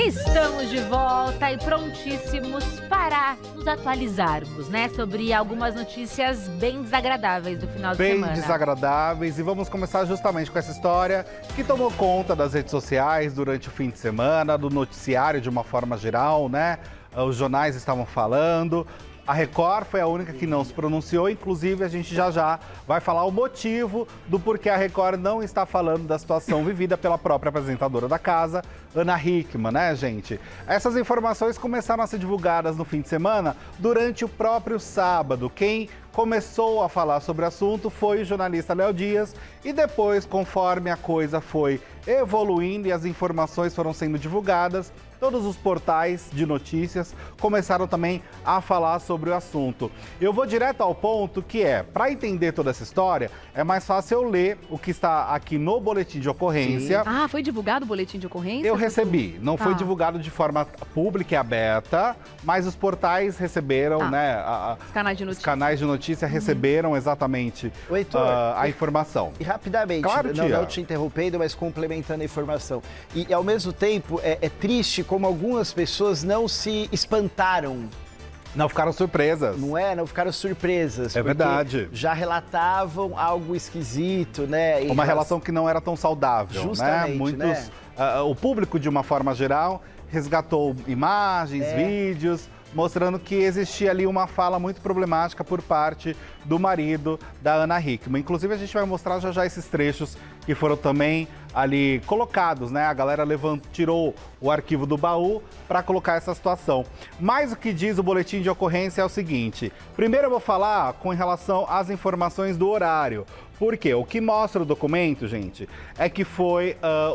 Estamos de volta e prontíssimos para nos atualizarmos, né? Sobre algumas notícias bem desagradáveis do final de semana. Bem desagradáveis, e vamos começar justamente com essa história que tomou conta das redes sociais durante o fim de semana, do noticiário de uma forma geral, né? Os jornais estavam falando. A Record foi a única que não se pronunciou, inclusive a gente já vai falar o motivo do porquê a Record não está falando da situação vivida pela própria apresentadora da casa, Ana Hickman, né, gente? Essas informações começaram a ser divulgadas no fim de semana durante o próprio sábado. Quem começou a falar sobre o assunto foi o jornalista Léo Dias e depois, conforme a coisa foi evoluindo e as informações foram sendo divulgadas, todos os portais de notícias começaram também a falar sobre o assunto. Eu vou direto ao ponto que para entender toda essa história, é mais fácil eu ler o que está aqui no boletim de ocorrência. Sim. Ah, foi divulgado o boletim de ocorrência? Eu recebi, não foi divulgado de forma pública e aberta, mas os portais receberam, né? Os canais de notícia. Os canais de notícia receberam exatamente a informação. E rapidamente, claro, não te interrompendo, mas complementando a informação. E ao mesmo tempo, é triste como algumas pessoas não se espantaram. Não ficaram surpresas. Não ficaram surpresas. É verdade. Já relatavam algo esquisito, né? Uma relação que não era tão saudável, justamente, né? Muitos, o público, de uma forma geral, resgatou imagens, vídeos, mostrando que existia ali uma fala muito problemática por parte do marido da Ana Hickman. Inclusive, a gente vai mostrar já esses trechos que foram também ali colocados, né? A galera tirou o arquivo do baú para colocar essa situação. Mas o que diz o boletim de ocorrência é o seguinte. Primeiro eu vou falar com relação às informações do horário. Por quê? O que mostra o documento, gente, é que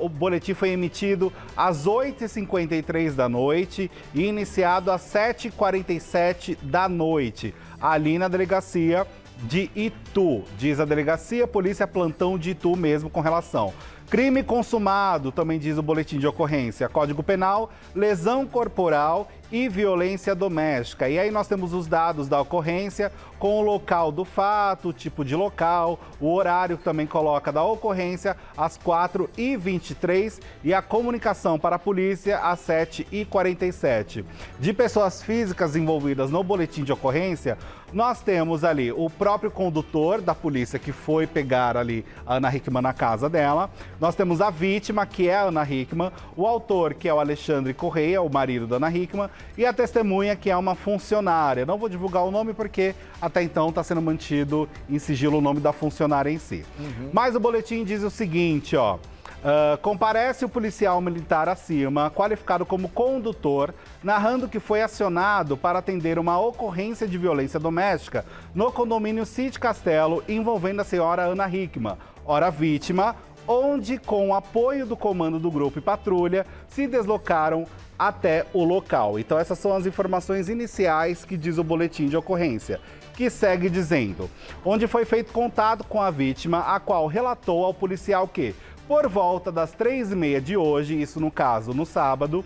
o boletim foi emitido às 8h53 da noite e iniciado às 7h47 da noite, ali na delegacia de Itu. Diz a delegacia, polícia plantão de Itu mesmo com relação. Crime consumado, também diz o boletim de ocorrência. Código Penal, lesão corporal e violência doméstica. E aí nós temos os dados da ocorrência com o local do fato, o tipo de local, o horário que também coloca da ocorrência às 4h23 e a comunicação para a polícia às 7h47. De pessoas físicas envolvidas no boletim de ocorrência, nós temos ali o próprio condutor da polícia que foi pegar ali a Ana Hickman na casa dela. Nós temos a vítima, que é a Ana Hickman, o autor, que é o Alexandre Correia, o marido da Ana Hickman, e a testemunha, que é uma funcionária. Não vou divulgar o nome porque até então está sendo mantido em sigilo o nome da funcionária em si. Mas o boletim diz o seguinte, comparece o policial militar acima, qualificado como condutor, narrando que foi acionado para atender uma ocorrência de violência doméstica no condomínio City Castelo, envolvendo a senhora Ana Hickman, ora vítima, onde, com o apoio do comando do grupo e patrulha, se deslocaram até o local. Então essas são as informações iniciais que diz o boletim de ocorrência, que segue dizendo, onde foi feito contato com a vítima, a qual relatou ao policial que, por volta das 3h30 de hoje, isso no caso no sábado,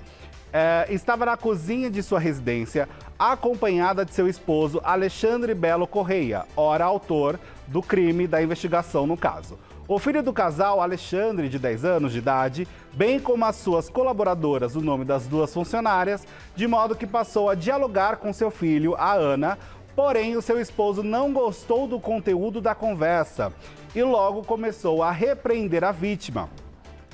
estava na cozinha de sua residência, acompanhada de seu esposo Alexandre Belo Correia, ora autor do crime da investigação no caso. O filho do casal, Alexandre, de 10 anos de idade, bem como as suas colaboradoras, o nome das duas funcionárias, de modo que passou a dialogar com seu filho, a Ana, porém o seu esposo não gostou do conteúdo da conversa e logo começou a repreender a vítima,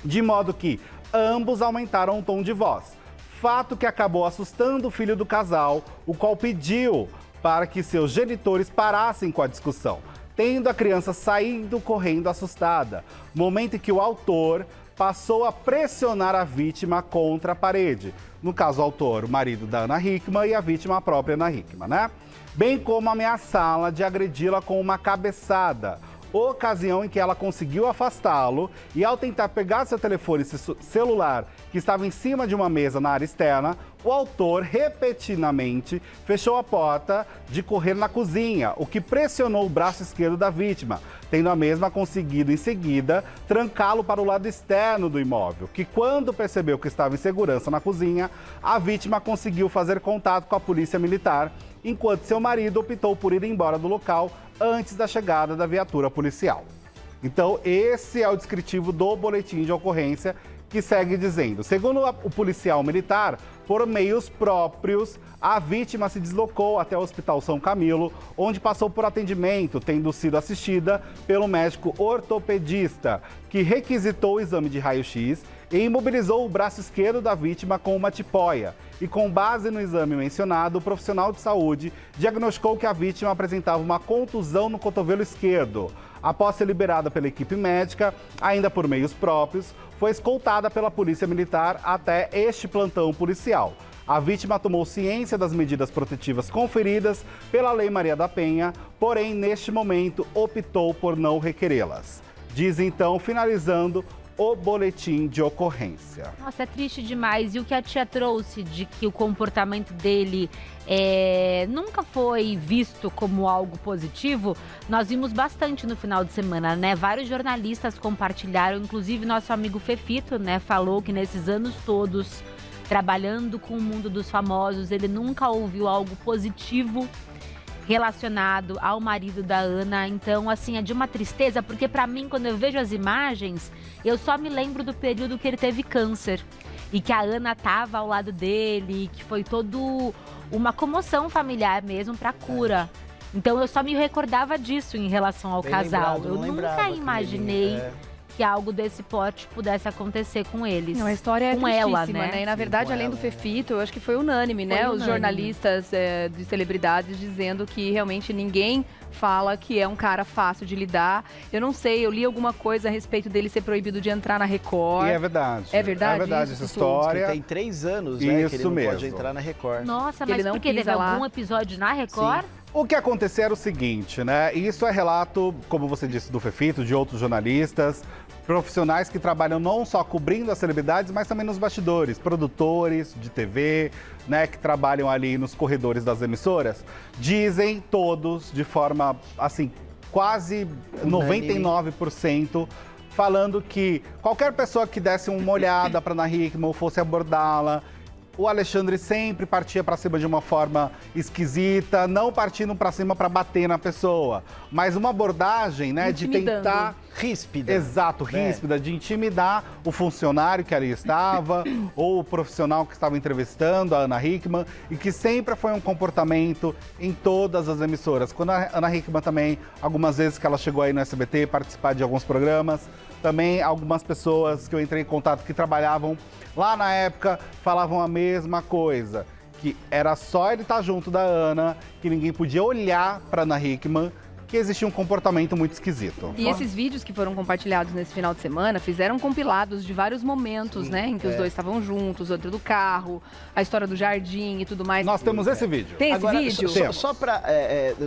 de modo que ambos aumentaram o tom de voz, fato que acabou assustando o filho do casal, o qual pediu para que seus genitores parassem com a discussão, tendo a criança saindo correndo assustada, momento em que o autor passou a pressionar a vítima contra a parede. No caso, o autor, o marido da Ana Hickman, e a vítima, a própria Ana Hickman, né? Bem como ameaçá-la de agredi-la com uma cabeçada, ocasião em que ela conseguiu afastá-lo e, ao tentar pegar seu telefone celular, que estava em cima de uma mesa na área externa, o autor repetidamente fechou a porta de correr na cozinha, o que pressionou o braço esquerdo da vítima, tendo a mesma conseguido, em seguida, trancá-lo para o lado externo do imóvel, que, quando percebeu que estava em segurança na cozinha, a vítima conseguiu fazer contato com a polícia militar, enquanto seu marido optou por ir embora do local antes da chegada da viatura policial. Então, esse é o descritivo do boletim de ocorrência que segue dizendo: segundo o policial militar, por meios próprios, a vítima se deslocou até o Hospital São Camilo, onde passou por atendimento, tendo sido assistida pelo médico ortopedista, que requisitou o exame de raio-x e imobilizou o braço esquerdo da vítima com uma tipóia. E com base no exame mencionado, o profissional de saúde diagnosticou que a vítima apresentava uma contusão no cotovelo esquerdo. Após ser liberada pela equipe médica, ainda por meios próprios, foi escoltada pela Polícia Militar até este plantão policial. A vítima tomou ciência das medidas protetivas conferidas pela Lei Maria da Penha, porém, neste momento, optou por não requerê-las. Diz então, finalizando o boletim de ocorrência. Nossa, é triste demais. E o que a tia trouxe de que o comportamento dele nunca foi visto como algo positivo, nós vimos bastante no final de semana, né? Vários jornalistas compartilharam, inclusive nosso amigo Fefito, né? Falou que nesses anos todos, trabalhando com o mundo dos famosos, ele nunca ouviu algo positivo relacionado ao marido da Ana. Então, assim, é de uma tristeza, porque pra mim, quando eu vejo as imagens, eu só me lembro do período que ele teve câncer e que a Ana tava ao lado dele, que foi todo uma comoção familiar mesmo pra cura. Então, eu só me recordava disso em relação ao casal. Lembrado, eu nunca imaginei que algo desse porte pudesse acontecer com eles. Não, a história é com tristíssima, ela, né? E na verdade, com além ela, do Fefito, eu acho que foi unânime, né? Os jornalistas de celebridades dizendo que realmente ninguém fala que é um cara fácil de lidar. Eu não sei, eu li alguma coisa a respeito dele ser proibido de entrar na Record. E é verdade. É verdade? É verdade Isso, essa história. Tem 3 anos, né, que ele não mesmo. pode entrar na Record. Nossa, Ele mas não por que teve pisa lá. algum episódio na Record? O que aconteceu era o seguinte, né? Isso é relato, como você disse, do Fefito, de outros jornalistas, profissionais que trabalham não só cobrindo as celebridades, mas também nos bastidores, produtores de TV, né, que trabalham ali nos corredores das emissoras. Dizem todos, de forma, assim, quase 99%, falando que qualquer pessoa que desse uma olhada para Ana Hickman ou fosse abordá-la, o Alexandre sempre partia para cima de uma forma esquisita, não partindo para cima para bater na pessoa, mas uma abordagem, né, de tentar ríspida. Exato, ríspida, de intimidar o funcionário que ali estava ou o profissional que estava entrevistando a Ana Hickman, e que sempre foi um comportamento em todas as emissoras. Quando a Ana Hickman também, algumas vezes que ela chegou aí no SBT participar de alguns programas, também algumas pessoas que eu entrei em contato que trabalhavam lá na época falavam a mesma coisa, que era só ele estar junto da Ana, que ninguém podia olhar para Ana Hickman, que existia um comportamento muito esquisito. E esses vídeos que foram compartilhados nesse final de semana fizeram compilados de vários momentos, né? Em que os dois estavam juntos, dentro do carro, a história do jardim e tudo mais. Nós temos esse vídeo. Tem esse Agora, vídeo? Só para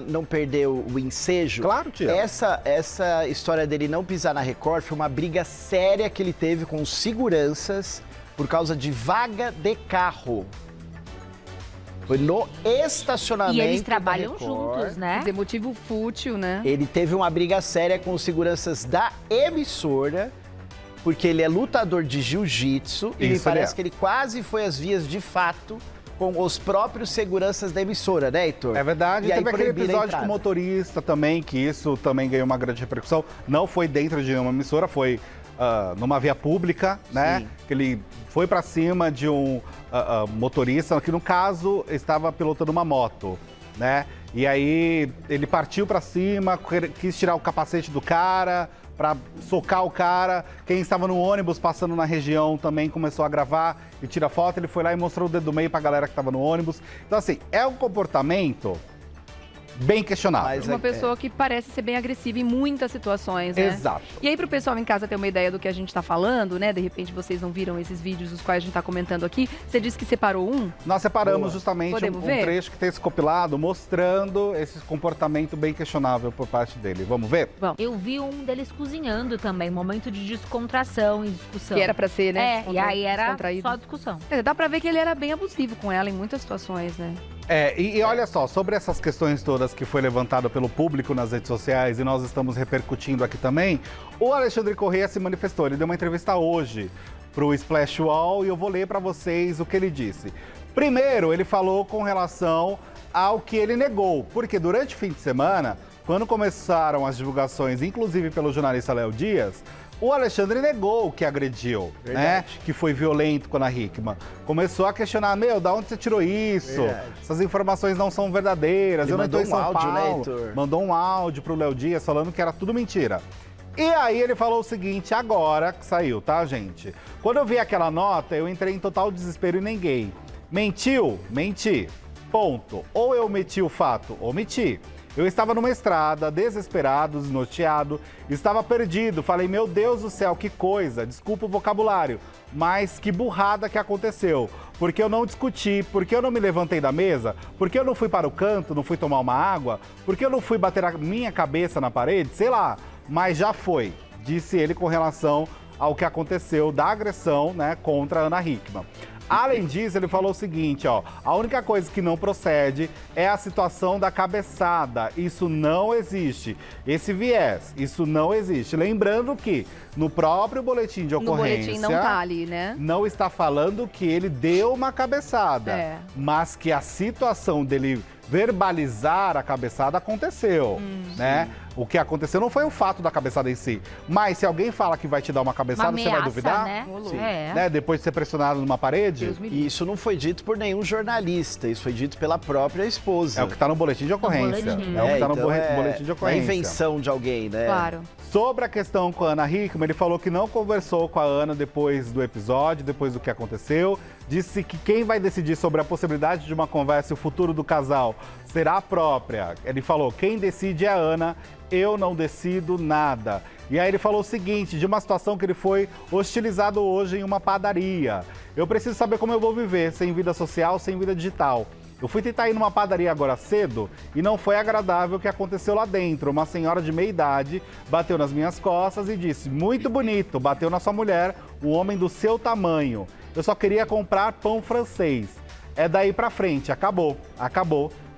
não perder o ensejo, Claro, tia. essa história dele não pisar na Record foi uma briga séria que ele teve com os seguranças por causa de vaga de carro. Foi no estacionamento. E eles trabalham da Record. juntos, né? Quer dizer, motivo fútil, né? Ele teve uma briga séria com os seguranças da emissora, porque ele é lutador de jiu-jitsu e me Isso parece ele é. que ele quase foi às vias de fato com os próprios seguranças da emissora, né, Heitor? É verdade, E aí teve aquele proibiram a episódio com o entrada. motorista também, que isso também ganhou uma grande repercussão. Não foi dentro de uma emissora, foi numa via pública, né? Sim. Que ele foi pra cima de um motorista, que no caso estava pilotando uma moto, né? E aí ele partiu pra cima, quis tirar o capacete do cara, pra socar o cara. Quem estava no ônibus passando na região também começou a gravar e tira foto. Ele foi lá e mostrou o dedo do meio pra galera que estava no ônibus. Então, assim, é um comportamento bem questionável. Mas Uma pessoa que parece ser bem agressiva em muitas situações, né? Exato. E aí, pro pessoal em casa ter uma ideia do que a gente tá falando, né? De repente vocês não viram esses vídeos dos quais a gente tá comentando aqui. Você disse que separou um? Nós separamos Boa. justamente Podemos um ver? trecho que tem esse compilado mostrando esse comportamento bem questionável por parte dele. Vamos ver? Eu vi um deles cozinhando também, momento de descontração e discussão. Que era pra ser, né? E aí era descontraído. só discussão. Dá pra ver que ele era bem abusivo com ela em muitas situações, né? E olha só, sobre essas questões todas que foi levantada pelo público nas redes sociais e nós estamos repercutindo aqui também, o Alexandre Corrêa se manifestou. Ele deu uma entrevista hoje pro Splash Wall e eu vou ler para vocês o que ele disse. Primeiro, ele falou com relação ao que ele negou, porque durante o fim de semana, quando começaram as divulgações, inclusive pelo jornalista Léo Dias, O Alexandre negou que agrediu, né? Que foi violento com a Ana Hickman. Começou a questionar, da onde você tirou isso? Verdade. Essas informações não são verdadeiras, eu não estou em São Paulo. Né, Heitor? Mandou um áudio pro Léo Dias falando que era tudo mentira. E aí ele falou o seguinte, agora que saiu, tá, gente? Quando eu vi aquela nota, eu entrei em total desespero e neguei. Mentiu? Menti. Ponto. Ou eu omiti o fato? Omiti. Eu estava numa estrada, desesperado, desnorteado, estava perdido. Falei, meu Deus do céu, que coisa, desculpa o vocabulário, mas que burrada que aconteceu. Porque eu não discuti, porque eu não me levantei da mesa, porque eu não fui para o canto, não fui tomar uma água, porque eu não fui bater a minha cabeça na parede, sei lá, mas já foi, disse ele com relação ao que aconteceu da agressão, né, contra a Ana Hickman. Além disso, ele falou o seguinte, a única coisa que não procede é a situação da cabeçada. Isso não existe. Esse viés, isso não existe. Lembrando que no próprio boletim de ocorrência... No boletim não tá ali, né? Não está falando que ele deu uma cabeçada, mas que a situação dele verbalizar a cabeçada aconteceu, né? O que aconteceu não foi o fato da cabeçada em si. Mas se alguém fala que vai te dar uma cabeçada, ameaça, você vai duvidar? Né? Sim. Né? Depois de ser pressionado numa parede? E isso não foi dito por nenhum jornalista, isso foi dito pela própria esposa. É o que está no boletim de ocorrência. boletim. É o que está no então boletim de ocorrência. É invenção de alguém, né? Claro. Sobre a questão com a Ana Hickman, ele falou que não conversou com a Ana depois do episódio, depois do que aconteceu. Disse que quem vai decidir sobre a possibilidade de uma conversa e o futuro do casal será a própria. Ele falou, quem decide é a Ana, eu não decido nada. E aí ele falou o seguinte, de uma situação que ele foi hostilizado hoje em uma padaria. Eu preciso saber como eu vou viver, sem vida social, sem vida digital. Eu fui tentar ir numa padaria agora cedo e não foi agradável o que aconteceu lá dentro. Uma senhora de meia idade bateu nas minhas costas e disse, muito bonito, bateu na sua mulher, um homem do seu tamanho. Eu só queria comprar pão francês. É daí pra frente, acabou,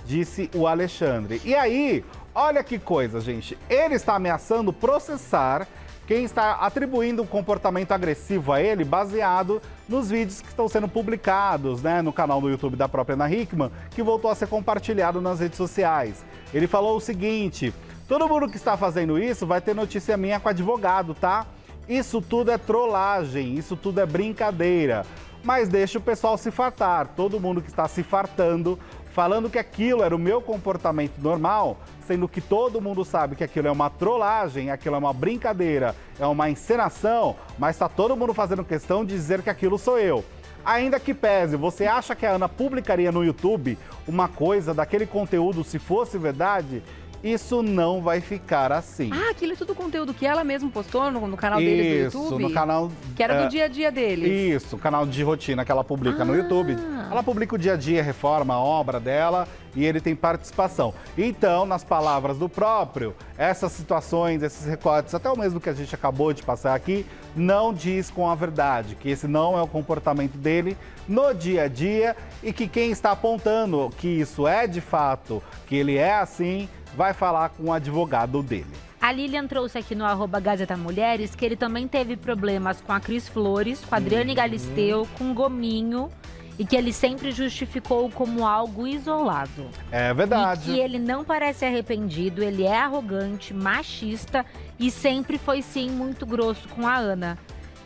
disse o Alexandre. E aí, olha que coisa, gente. Ele está ameaçando processar quem está atribuindo um comportamento agressivo a ele baseado nos vídeos que estão sendo publicados, né, no canal do YouTube da própria Ana Hickman, que voltou a ser compartilhado nas redes sociais. Ele falou o seguinte, todo mundo que está fazendo isso vai ter notícia minha com advogado, tá? Isso tudo é trollagem, isso tudo é brincadeira. Mas deixa o pessoal se fartar, todo mundo que está se fartando, falando que aquilo era o meu comportamento normal, sendo que todo mundo sabe que aquilo é uma trollagem, aquilo é uma brincadeira, é uma encenação, mas está todo mundo fazendo questão de dizer que aquilo sou eu. Ainda que pese, você acha que a Ana publicaria no YouTube uma coisa daquele conteúdo se fosse verdade? Isso não vai ficar assim. Ah, aquilo é tudo conteúdo que ela mesma postou no canal deles do YouTube? Isso, no canal... Que era do dia a dia deles. Isso, o canal de rotina que ela publica no YouTube. Ela publica o dia a dia, reforma, a obra dela e ele tem participação. Então, nas palavras do próprio, essas situações, esses recortes, até o mesmo que a gente acabou de passar aqui, não diz com a verdade, que esse não é o comportamento dele no dia a dia e que quem está apontando que isso é de fato, que ele é assim, vai falar com o advogado dele. A Lilian trouxe aqui no @Gazeta Mulheres que ele também teve problemas com a Cris Flores, com a Adriane Galisteu, com o Gominho, e que ele sempre justificou como algo isolado. É verdade. E que ele não parece arrependido, ele é arrogante, machista e sempre foi, sim, muito grosso com a Ana.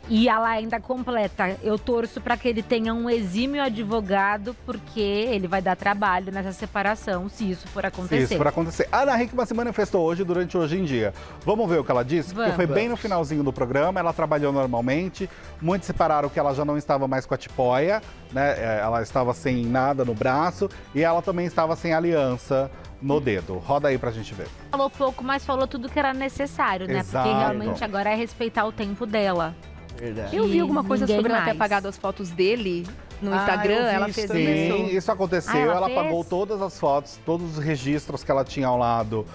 E ela ainda completa, eu torço para que ele tenha um exímio advogado, porque ele vai dar trabalho nessa separação, se isso for acontecer. Se isso for acontecer. A Ana Hickman se manifestou hoje durante Hoje em Dia. Vamos ver o que ela disse? Porque foi bem no finalzinho do programa, ela trabalhou normalmente, muitos separaram que ela já não estava mais com a tipóia, né? Ela estava sem nada no braço e ela também estava sem aliança no dedo. Roda aí pra gente ver. Falou pouco, mas falou tudo que era necessário, né? Exato. Porque realmente agora é respeitar o tempo dela. Verdade. Eu vi alguma coisa Ninguém sobre ela ter mais. apagado as fotos dele no Instagram, eu vi ela isso fez também. isso. Isso aconteceu, ela ela fez? apagou todas as fotos, todos os registros que ela tinha ao lado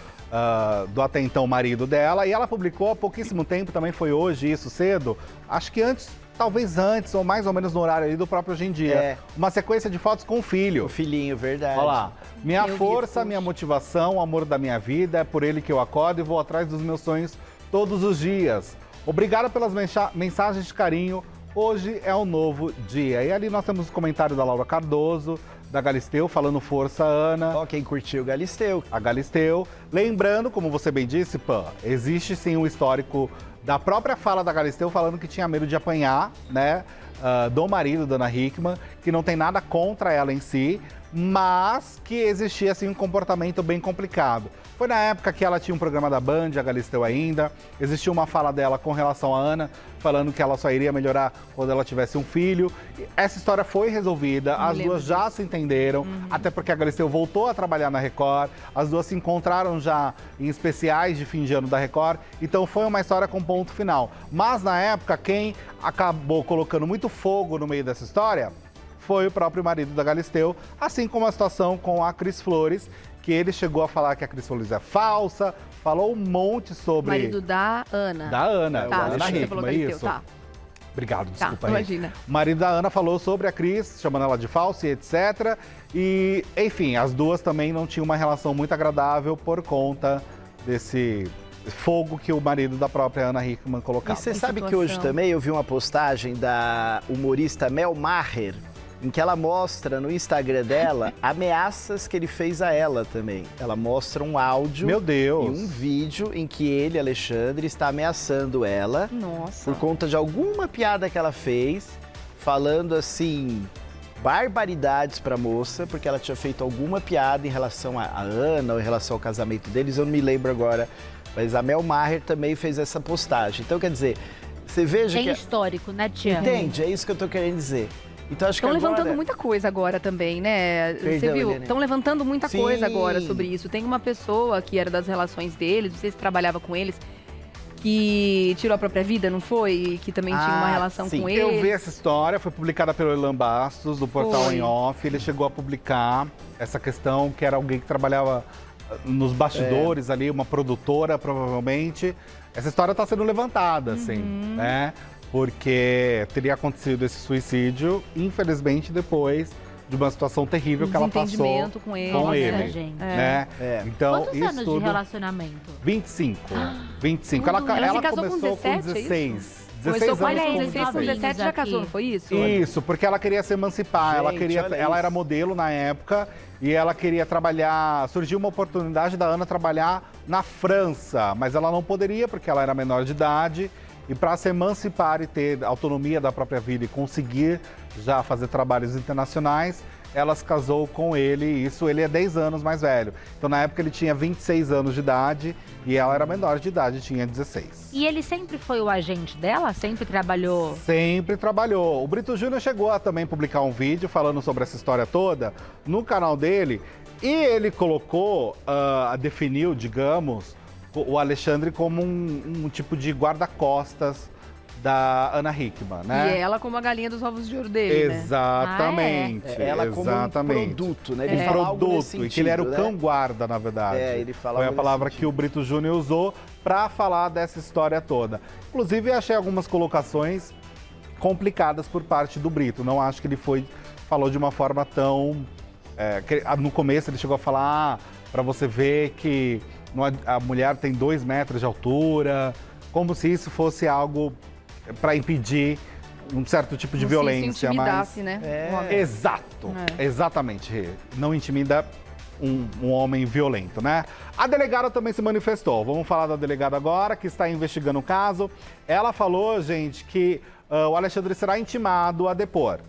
do até então marido dela. E ela publicou há pouquíssimo tempo, também foi hoje, isso cedo. Acho que antes, talvez antes, ou mais ou menos no horário ali do próprio Hoje em Dia. Uma sequência de fotos com o filho. O filhinho, verdade. Olha lá. Minha Eu força, vi, minha motivação, o amor da minha vida, é por ele que eu acordo e vou atrás dos meus sonhos todos os dias. Obrigada pelas mensagens de carinho. Hoje é um novo dia. E ali nós temos os comentários da Laura Cardoso, da Galisteu, falando força, Ana. Ó, quem curtiu Galisteu. A Galisteu. Lembrando, como você bem disse, Pan, existe sim um histórico da própria fala da Galisteu falando que tinha medo de apanhar, né? Do marido da Ana Hickman, que não tem nada contra ela em si, mas que existia assim um comportamento bem complicado. Foi na época que ela tinha um programa da Band, a Galisteu ainda, existia uma fala dela com relação a Ana, falando que ela só iria melhorar quando ela tivesse um filho. Essa história foi resolvida, as duas já se entenderam, até porque a Galisteu voltou a trabalhar na Record, as duas se encontraram já em especiais de fim de ano da Record, então foi uma história com ponto final. Mas na época, quem acabou colocando muito fogo no meio dessa história foi o próprio marido da Galisteu, assim como a situação com a Cris Flores, que ele chegou a falar que a Cris Flores é falsa, falou um monte sobre... Marido da Ana. Da Ana, Tá, Ana você falou Hickman, Galisteu, isso. tá. Obrigado, desculpa Tá, aí. imagina. O marido da Ana falou sobre a Cris, chamando ela de falsa e etc. E, enfim, as duas também não tinham uma relação muito agradável por conta desse fogo que o marido da própria Ana Hickman colocava. E você Que sabe que situação. hoje também eu vi uma postagem da humorista Mel Maher, em que ela mostra no Instagram dela ameaças que ele fez a ela também. Ela mostra um áudio Meu Deus! e um vídeo em que ele, Alexandre, está ameaçando ela Nossa. por conta de alguma piada que ela fez, falando assim barbaridades pra moça, porque ela tinha feito alguma piada em relação a Ana ou em relação ao casamento deles, eu não me lembro agora, mas a Mel Maher também fez essa postagem. Então, quer dizer, você veja Tem que... histórico, né, tia? Entende? É isso que eu tô querendo dizer. Então, acho que Estão agora... levantando muita coisa agora também, né? Você Perdão, viu? Helene. Estão levantando muita Sim. coisa agora sobre isso. Tem uma pessoa que era das relações deles, não sei se trabalhava com eles, que tirou a própria vida, não foi? E que também tinha uma Ah, relação sim. com Eu ele. vi essa história, foi publicada pelo Elan Bastos, do portal Foi. Em Off. Ele chegou a publicar essa questão, que era alguém que trabalhava nos bastidores ali, uma produtora, provavelmente. Essa história está sendo levantada, assim, né? Porque teria acontecido esse suicídio, infelizmente, depois de uma situação terrível que ela passou Desentendimento com ele. com Nossa, ele, gente. né? É. Então, Quantos isso anos tudo... de relacionamento? 25. 25. Tudo Ela, isso. Ela se ela casou com começou com 17, é 16. Começou 16 com anos olha com eles 16, com 16. 17 já aqui. casou, não foi isso? Isso, porque ela queria se emancipar, Gente, olha ela isso. era modelo na época e ela queria trabalhar, surgiu uma oportunidade da Ana trabalhar na França, mas ela não poderia porque ela era menor de idade e para se emancipar e ter autonomia da própria vida e conseguir já fazer trabalhos internacionais, ela se casou com ele, ele é 10 anos mais velho. Então na época ele tinha 26 anos de idade e ela era menor de idade, tinha 16. E ele sempre foi o agente dela? Sempre trabalhou? Sempre trabalhou. O Brito Júnior chegou a também publicar um vídeo falando sobre essa história toda no canal dele e ele colocou, definiu, digamos, o Alexandre como um tipo de guarda-costas da Ana Hickman, né? E ela como a galinha dos ovos de ouro dele, né? Exatamente. Ela como exatamente. um produto, né? Ele Um fala algo nesse produto, e que ele era o sentido, né? cão-guarda, na verdade. É, ele fala Foi a algo palavra nesse que o Brito Júnior usou para falar dessa história toda. Inclusive, eu achei algumas colocações complicadas por parte do Brito. Não acho que ele falou de uma forma tão... no começo ele chegou a falar, para você ver que a mulher tem 2 metros de altura, como se isso fosse algo para impedir um certo tipo de Não violência. se intimidasse, né? É. o homem. Exato, exatamente, Rê. Não intimida um homem violento, né? A delegada também se manifestou. Vamos falar da delegada agora, que está investigando o caso. Ela falou, gente, que o Alexandre será intimado a depor.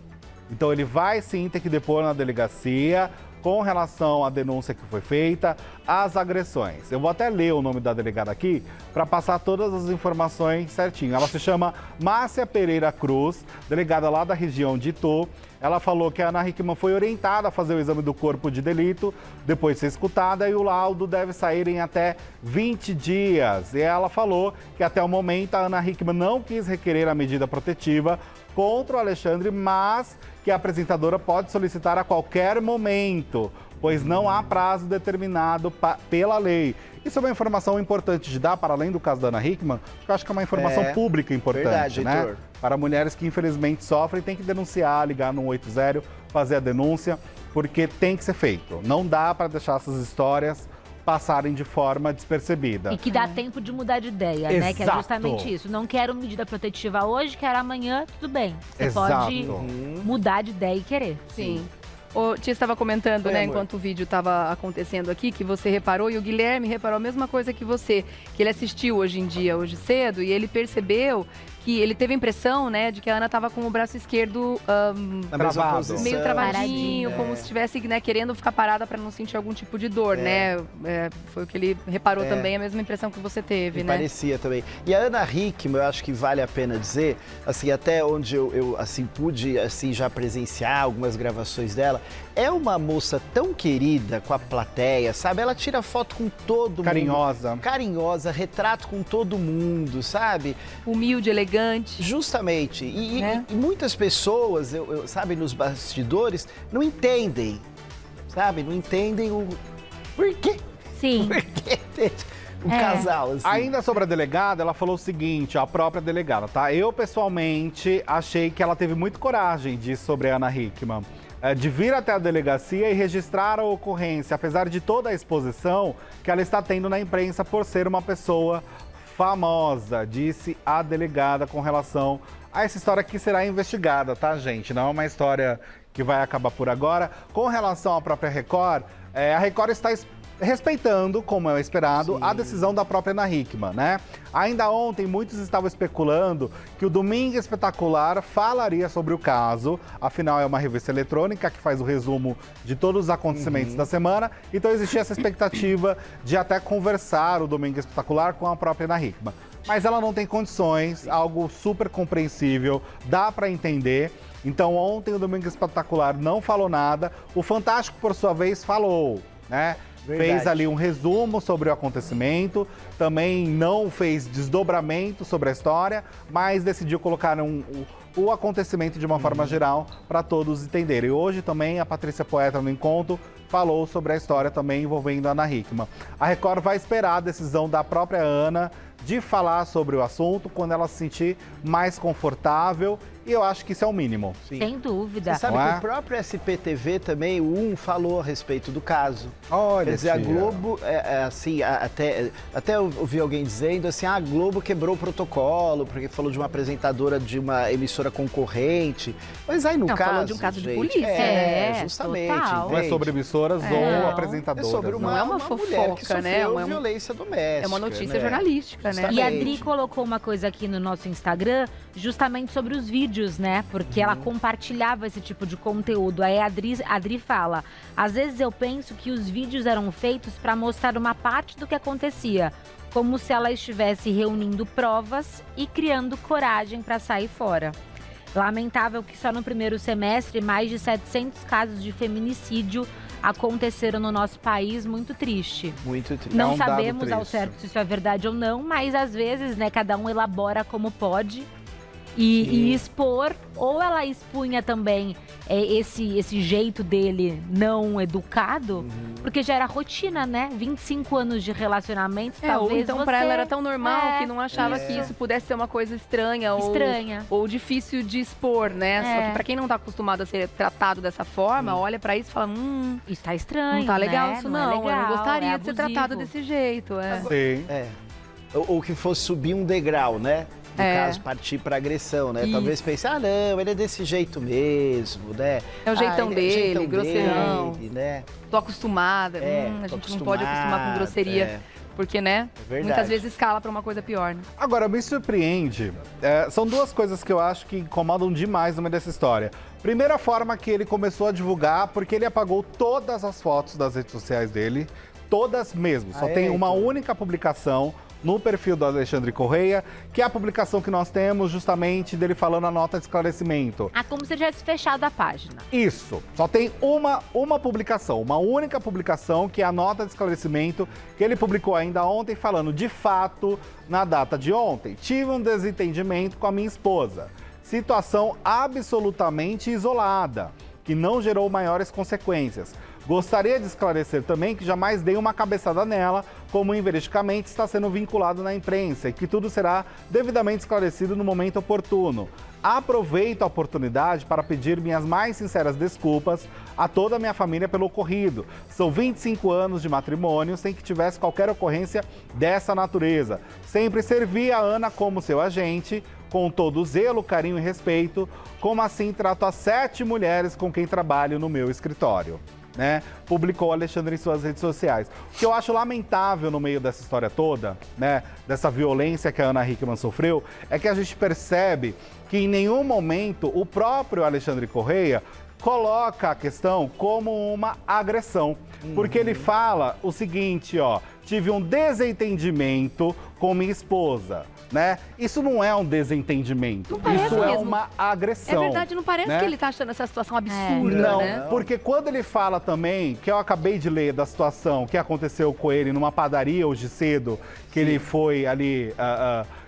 Então ele vai sim ter que depor na delegacia com relação à denúncia que foi feita, às agressões. Eu vou até ler o nome da delegada aqui para passar todas as informações certinho. Ela se chama Márcia Pereira Cruz, delegada lá da região de Itu. Ela falou que a Ana Hickman foi orientada a fazer o exame do corpo de delito, depois de ser escutada, e o laudo deve sair em até 20 dias. E ela falou que até o momento a Ana Hickman não quis requerer a medida protetiva contra o Alexandre, mas que a apresentadora pode solicitar a qualquer momento, pois não há prazo determinado pela lei. Isso é uma informação importante de dar, para além do caso da Ana Hickman, que eu acho que é uma informação pública importante, verdade, né? Heitor. Para mulheres que infelizmente sofrem, tem que denunciar, ligar no 180, fazer a denúncia, porque tem que ser feito. Não dá para deixar essas histórias passarem de forma despercebida. E que dá tempo de mudar de ideia, né? Que é Exato. justamente isso. Não quero medida protetiva hoje, quero amanhã, tudo bem. Você Exato. pode mudar de ideia e querer. Sim. O Tia estava comentando, Oi, né, amor. enquanto o vídeo estava acontecendo aqui, que você reparou, e o Guilherme reparou a mesma coisa que você, que ele assistiu hoje cedo, e ele percebeu que ele teve a impressão, né, de que a Ana estava com o braço esquerdo Na mesma Travado. posição. meio travadinho, É. como se estivesse, né, querendo ficar parada para não sentir algum tipo de dor, É. né? Foi o que ele reparou É. também, a mesma impressão que você teve, Me né? parecia também. E a Ana Hickman, eu acho que vale a pena dizer, assim, até onde eu assim, pude assim, já presenciar algumas gravações dela, é uma moça tão querida com a plateia, sabe? Ela tira foto com todo mundo. Carinhosa, retrato com todo mundo, sabe? Humilde, elegante. Justamente. Né? E muitas pessoas, sabe, nos bastidores, não entendem, sabe? Não entendem o porquê. Sim. Porquê ter um É. casal, assim. Ainda sobre a delegada, ela falou o seguinte, a própria delegada, tá? Eu, pessoalmente, achei que ela teve muito coragem de ir sobre a Ana Hickman. De vir até a delegacia e registrar a ocorrência, apesar de toda a exposição que ela está tendo na imprensa por ser uma pessoa famosa, disse a delegada com relação a essa história que será investigada, tá, gente? Não é uma história que vai acabar por agora. Com relação à própria Record, a Record está respeitando, como é esperado, Sim. a decisão da própria Ana Hickman, né? Ainda ontem, muitos estavam especulando que o Domingo Espetacular falaria sobre o caso. Afinal, é uma revista eletrônica que faz o resumo de todos os acontecimentos da semana. Então, existia essa expectativa de até conversar o Domingo Espetacular com a própria Ana Hickman. Mas ela não tem condições, algo super compreensível, dá para entender. Então, ontem o Domingo Espetacular não falou nada. O Fantástico, por sua vez, falou, né? Verdade. Fez ali um resumo sobre o acontecimento, também não fez desdobramento sobre a história, mas decidiu colocar o acontecimento de uma forma geral para todos entenderem. E hoje também a Patrícia Poeta no encontro falou sobre a história também envolvendo a Ana Hickman. A Record vai esperar a decisão da própria Ana de falar sobre o assunto quando ela se sentir mais confortável. E eu acho que isso é o mínimo. Sim. Sem dúvida. Você sabe Não que é? o próprio SPTV também, o falou a respeito do caso. Olha, Quer dizer, a tia. Globo, assim, até eu ouvi alguém dizendo assim, a Globo quebrou o protocolo, porque falou de uma apresentadora de uma emissora concorrente. Mas aí, no Não, caso, falou de um caso de gente, polícia. justamente. Total. Não é entende? sobre emissoras ou Não. apresentadoras. É sobre né? uma, Não é uma mulher que fofoca, sofreu né? É uma- violência doméstica. É uma notícia né? jornalística, né? E a Exatamente. Adri colocou uma coisa aqui no nosso Instagram, justamente sobre os vídeos, né? Porque ela compartilhava esse tipo de conteúdo. Aí a Adri fala: às vezes eu penso que os vídeos eram feitos para mostrar uma parte do que acontecia, como se ela estivesse reunindo provas e criando coragem para sair fora. Lamentável que só no primeiro semestre mais de 700 casos de feminicídio aconteceram no nosso país, muito triste. Muito triste. Não um dado sabemos ao triste. certo se isso é verdade ou não, mas às vezes, né, cada um elabora como pode e expor, ou ela expunha também esse jeito dele não educado, porque já era rotina, né? 25 anos de relacionamento, Ou talvez então você... pra ela era tão normal É, que não achava isso. que isso pudesse ser uma coisa estranha Estranha. ou difícil de expor, né? Só É. que pra quem não tá acostumado a ser tratado dessa forma, olha pra isso e fala, Isso tá estranho, não tá legal né? isso é não, eu legal, não gostaria é de ser abusivo. tratado desse jeito, é. Sim. É. Ou que fosse subir um degrau, né? No É. caso, partir para agressão, né? Isso. Talvez pense, não, ele é desse jeito mesmo, né? É o jeitão ele dele, grosseirão. dele, né? Tô acostumada, a tô gente não pode acostumar com grosseria, é. porque, né, É verdade. muitas vezes escala pra uma coisa pior, né? Agora, me surpreende, são duas coisas que eu acho que incomodam demais no meio dessa história. Primeira forma que ele começou a divulgar, porque ele apagou todas as fotos das redes sociais dele, todas mesmo. Só Ah, tem é? uma Então. única publicação no perfil do Alexandre Correia, que é a publicação que nós temos justamente dele falando a nota de esclarecimento. Ah, como se ele tivesse fechado a página. Isso, só tem uma publicação, uma única publicação, que é a nota de esclarecimento que ele publicou ainda ontem, falando, de fato, na data de ontem, tive um desentendimento com a minha esposa. Situação absolutamente isolada, que não gerou maiores consequências. Gostaria de esclarecer também que jamais dei uma cabeçada nela, como inveridicamente está sendo vinculado na imprensa, e que tudo será devidamente esclarecido no momento oportuno. Aproveito a oportunidade para pedir minhas mais sinceras desculpas a toda a minha família pelo ocorrido. São 25 anos de matrimônio sem que tivesse qualquer ocorrência dessa natureza. Sempre servi a Ana como seu agente. com todo zelo, carinho e respeito, como assim trato as 7 mulheres com quem trabalho no meu escritório. Né? Publicou Alexandre em suas redes sociais. O que eu acho lamentável no meio dessa história toda, né, dessa violência que a Ana Hickman sofreu, é que a gente percebe que em nenhum momento o próprio Alexandre Correia coloca a questão como uma agressão. Porque ele fala o seguinte, ó, tive um desentendimento com minha esposa. Né? Isso não é um desentendimento, isso é mesmo uma agressão. É verdade, não parece, né? que ele tá achando essa situação absurda, Não, né? porque quando ele fala também, que eu acabei de ler da situação que aconteceu com ele numa padaria hoje cedo, que ele foi ali,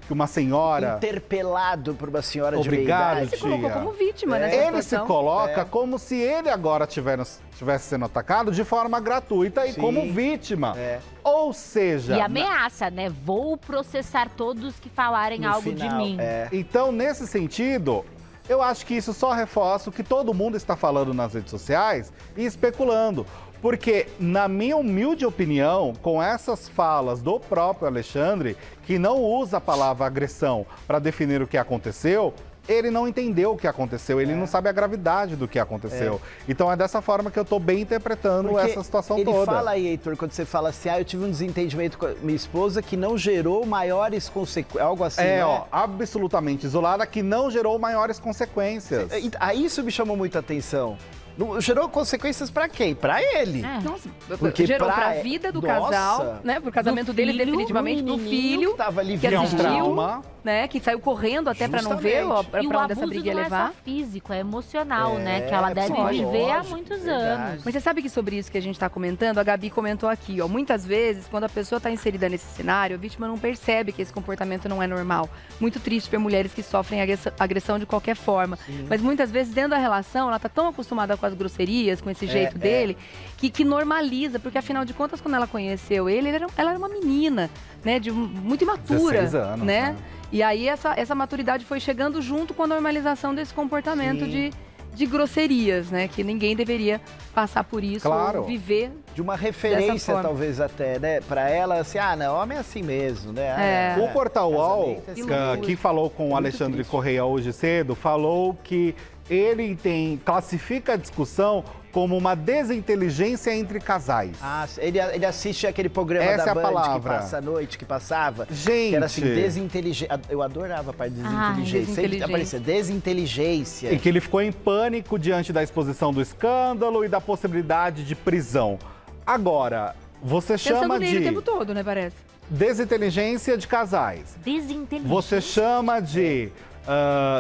que uma senhora... Interpelado por uma senhora de Obrigado, meia Ele se tia. colocou como vítima nessa Ele situação. se coloca como se ele agora estivesse sendo atacado de forma gratuita e Sim. como vítima. É. Ou seja... E ameaça, né? Vou processar todos que falarem No algo de final, mim. Então, nesse sentido, eu acho que isso só reforça o que todo mundo está falando nas redes sociais e especulando. Porque, na minha humilde opinião, com essas falas do próprio Alexandre, que não usa a palavra agressão para definir o que aconteceu, ele não entendeu o que aconteceu, ele não sabe a gravidade do que aconteceu. Então é dessa forma que eu estou bem interpretando Porque essa situação ele toda. fala aí, Heitor, quando você fala assim, eu tive um desentendimento com a minha esposa que não gerou maiores consequências, algo assim, né? ó, absolutamente isolada, que não gerou maiores consequências. Aí isso me chamou muita atenção. Não gerou consequências pra quem? Pra ele. Nossa, Porque gerou pra- pra vida do Nossa. casal, né? Pro casamento Do deles, filho, definitivamente, do menininho filho, que tava ali que vendo assistiu, trauma. né? Que saiu correndo até pra não ver ó, pra E o onde abuso essa briga ia não é levar. só físico, é emocional, né? Que ela deve psicológico, viver há muitos verdade. anos. Mas você sabe que sobre isso que a gente está comentando, a Gabi comentou aqui, ó. Muitas vezes, quando a pessoa está inserida nesse cenário, a vítima não percebe que esse comportamento não é normal. Muito triste ver mulheres que sofrem agressão de qualquer forma. Mas muitas vezes, dentro da relação, ela está tão acostumada com as grosserias, com esse jeito dele, que normaliza. Porque, afinal de contas, quando ela conheceu ele, ela era uma menina, né? Muito imatura, 16 anos, né? né? E aí, essa maturidade foi chegando junto com a normalização desse comportamento de grosserias, né? Que ninguém deveria passar por isso Claro. ou viver. De uma Dessa referência, forma. talvez até, né? Pra ela, assim, não, homem é assim mesmo, né? É. O Portal UOL, Casamento é Que assim. loucura. que falou com o Alexandre triste. Correia hoje cedo, falou que ele classifica a discussão como uma desinteligência entre casais. Ele assiste aquele programa Essa é da a Band palavra. que passa à noite, que passava. Gente. Que era assim, desinteligência. Eu adorava a parte de desinteligência. Sempre desinteligência. aparecia desinteligência. E que ele ficou em pânico diante da exposição do escândalo e da possibilidade de prisão. Agora, você Pensando chama nele o de tempo todo, né, parece? desinteligência de casais. Desinteligente. Você chama de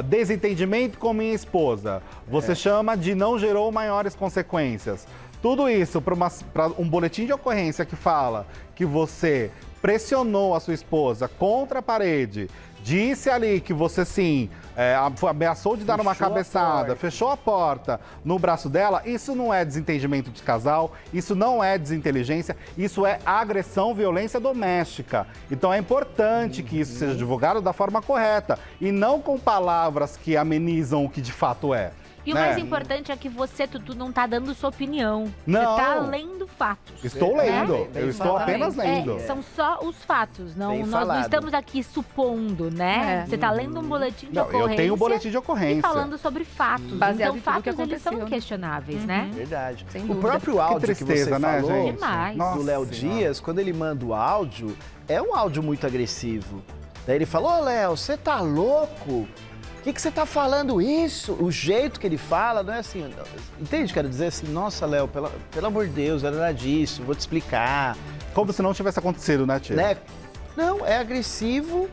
desentendimento com minha esposa. Você chama de não gerou maiores consequências. Tudo isso para um boletim de ocorrência que fala que você pressionou a sua esposa contra a parede, disse ali que você sim ameaçou de dar uma Fechou a cabeçada, porta. fechou a porta no braço dela, isso não é desentendimento de casal, isso não é desinteligência, isso é agressão, violência doméstica. Então é importante que isso seja divulgado da forma correta e não com palavras que amenizam o que de fato é. E o né? mais importante é que você, Tutu, não tá dando sua opinião. Não. Você tá lendo fatos. Estou É, lendo, bem eu estou falado. apenas lendo. São só os fatos. Não, Bem nós não falado. estamos aqui supondo, né? É. Você tá lendo um boletim de Não, ocorrência. eu tenho um boletim de ocorrência. E falando sobre fatos. Baseado então, em tudo que fatos, eles são aconteceu, né? questionáveis, né? Verdade. Sem O dúvida. próprio áudio que, tristeza, você né, falou, gente? Demais. Nossa do Léo Senhora. Dias, quando ele manda o áudio, é um áudio muito agressivo. Daí ele falou, ô Léo, você tá louco? O que você tá falando isso? O jeito que ele fala não é assim, entende? Quero dizer assim, nossa, Léo, pelo amor de Deus, não era disso, vou te explicar, Como se não tivesse acontecido, né, tia? né? Não, é agressivo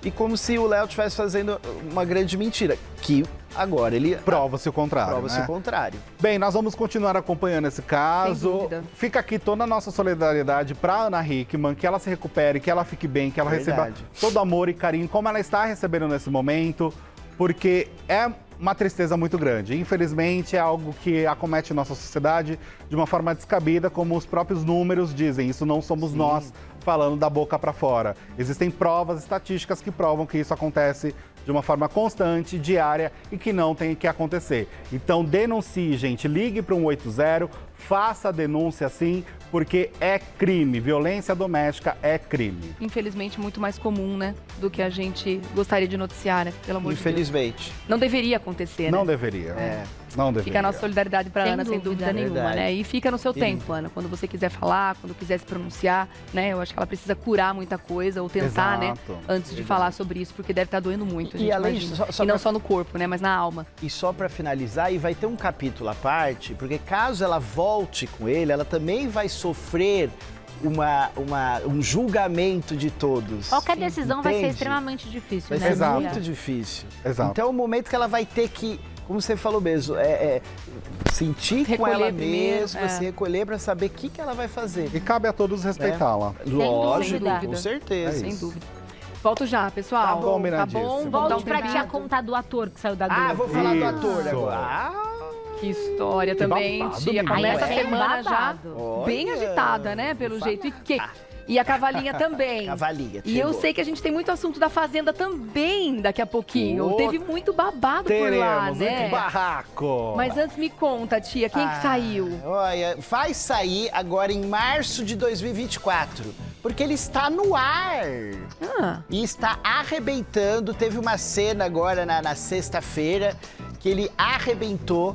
e como se o Léo estivesse fazendo uma grande mentira, que agora ele Prova-se o contrário, prova-se né? o contrário. Bem, nós vamos continuar acompanhando esse Sem caso. dúvida. Fica aqui toda a nossa solidariedade para Ana Hickman, que ela se recupere, que ela fique bem, que ela receba Verdade. todo amor e carinho, como ela está recebendo nesse momento, porque é uma tristeza muito grande. Infelizmente, é algo que acomete nossa sociedade de uma forma descabida, como os próprios números dizem. Isso não somos nós falando da boca para fora. Existem provas estatísticas que provam que isso acontece de uma forma constante, diária e que não tem que acontecer. Então denuncie, gente, ligue para o 180, faça a denúncia sim, porque é crime. Violência doméstica é crime. Infelizmente, muito mais comum, né? Do que a gente gostaria de noticiar, né? Pelo amor de Deus. Infelizmente. Não deveria acontecer, né? Não deveria. É. Não deveria. Fica a nossa solidariedade para Sem Ana, sem dúvida. dúvida nenhuma, Verdade. né? E fica no seu Sim. tempo, Ana. Quando você quiser falar, quando quiser se pronunciar, né? Eu acho que ela precisa curar muita coisa, ou tentar, né? Exato. Antes de falar sobre isso, porque deve estar doendo muito, a E gente além imagina. disso, só E não pra- só no corpo, né? Mas na alma. E só pra finalizar, e vai ter um capítulo à parte, porque caso ela volte com ele, ela também vai sofrer um julgamento de todos. Qualquer decisão vai ser Entende? extremamente difícil, Vai né? ser Exato. muito difícil. Exato. Então é o momento que ela vai ter que, como você falou mesmo, sentir com Recolher ela primeiro, mesma, se recolher pra saber o que ela vai fazer. E cabe a todos respeitá-la. Lógico, dúvida. com certeza. É Sem isso. dúvida. Volto já, pessoal. Tá bom, Tá Miradíssimo. bom, vamos dar um Volte pra tempinho. tia contar do ator que saiu da Globo. Ah, vou falar do Isso. ator agora. Ah, Que história também, babado, tia. menina. Começa a Aí é semana já babado. bem Olha. agitada, né? Pelo jeito. E a cavalinha também. cavalinha. E eu chegou. sei que a gente tem muito assunto da Fazenda também daqui a pouquinho. Oh, Teve muito babado por lá, Teremos né? muito barraco. Mas antes me conta, tia, quem que saiu? Olha, vai sair agora em março de 2024, porque ele está no ar. Ah, E está arrebentando. Teve uma cena agora na sexta-feira que ele arrebentou.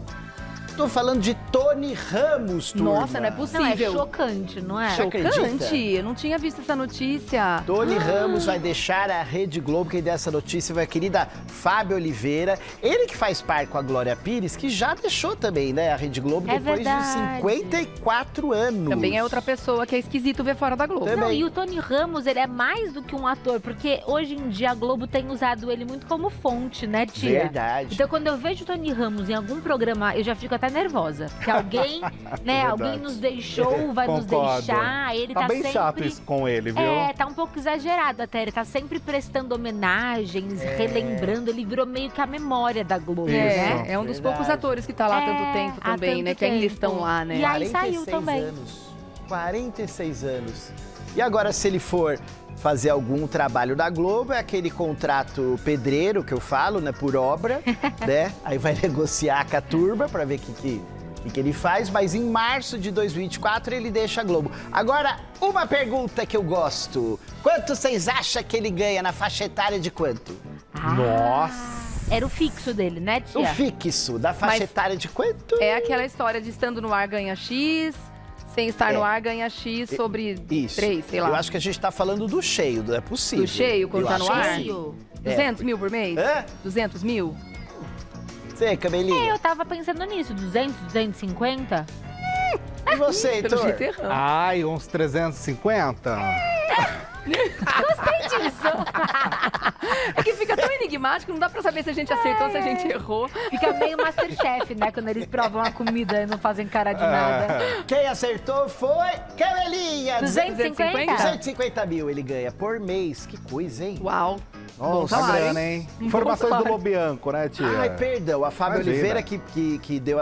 Tô falando de Tony Ramos, turma. nossa, não é Não, é possível. chocante, não é? Você acredita? Chocante. Eu não tinha visto essa notícia. Tony Ramos vai deixar a Rede Globo. Quem deu essa notícia foi a querida Fábio Oliveira. Ele que faz par com a Glória Pires, que já deixou também, né, a Rede Globo É depois de verdade. 54 anos. Também é outra pessoa que é esquisito ver fora da Globo. Também. Não, e o Tony Ramos, ele é mais do que um ator, porque hoje em dia a Globo tem usado ele muito como fonte, né, tia? Verdade. Então, quando eu vejo o Tony Ramos em algum programa, eu já fico até nervosa. Que alguém, né, Verdade. alguém nos deixou, vai nos Concordo. deixar. Ele Tá tá bem sempre... chato isso com ele, viu? É, tá um pouco exagerado até. Ele tá sempre prestando homenagens, relembrando. Ele virou meio que a memória da Globo, né? É um dos Verdade. poucos atores que tá lá há tanto tempo há também, tanto né? Que ainda tempo. estão lá, né? E aí 46 saiu também. anos. 46 anos. E agora, se ele for fazer algum trabalho da Globo, é aquele contrato pedreiro que eu falo, né? Por obra, né? Aí vai negociar com a turma pra ver o que ele faz, mas em março de 2024 ele deixa a Globo. Agora, uma pergunta que eu gosto. Quanto vocês acham que ele ganha na faixa etária de quanto? Ah, Nossa! Era o fixo dele, né, tia? O fixo da faixa Mas- etária de quanto? É aquela história de estando no ar ganha X, sem estar no ar ganha X sobre Isso. 3, sei lá. Eu acho que a gente tá falando do cheio, não é possível. Do cheio, quando Eu tá acho no que ar? sim. Cheio. 200 mil por mês? Hã? 200 mil? Você, Camelinha? Eu tava pensando nisso, 200, 250? E você, Pelo Heitor? jeito erramos. Ai, uns 350? Gostei disso. É que fica tão enigmático, não dá pra saber se a gente acertou, se a gente errou. Fica meio Masterchef, né? Quando eles provam a comida e não fazem cara de nada. Quem acertou foi Camelinha. 250? 250 mil ele ganha por mês. Que coisa, hein? Uau. Bom Nossa, salário, grana, hein? Bom Informações do salário. Lobianco, né, tia? Ai, perdão. A Fábio Imagina. Oliveira que deu...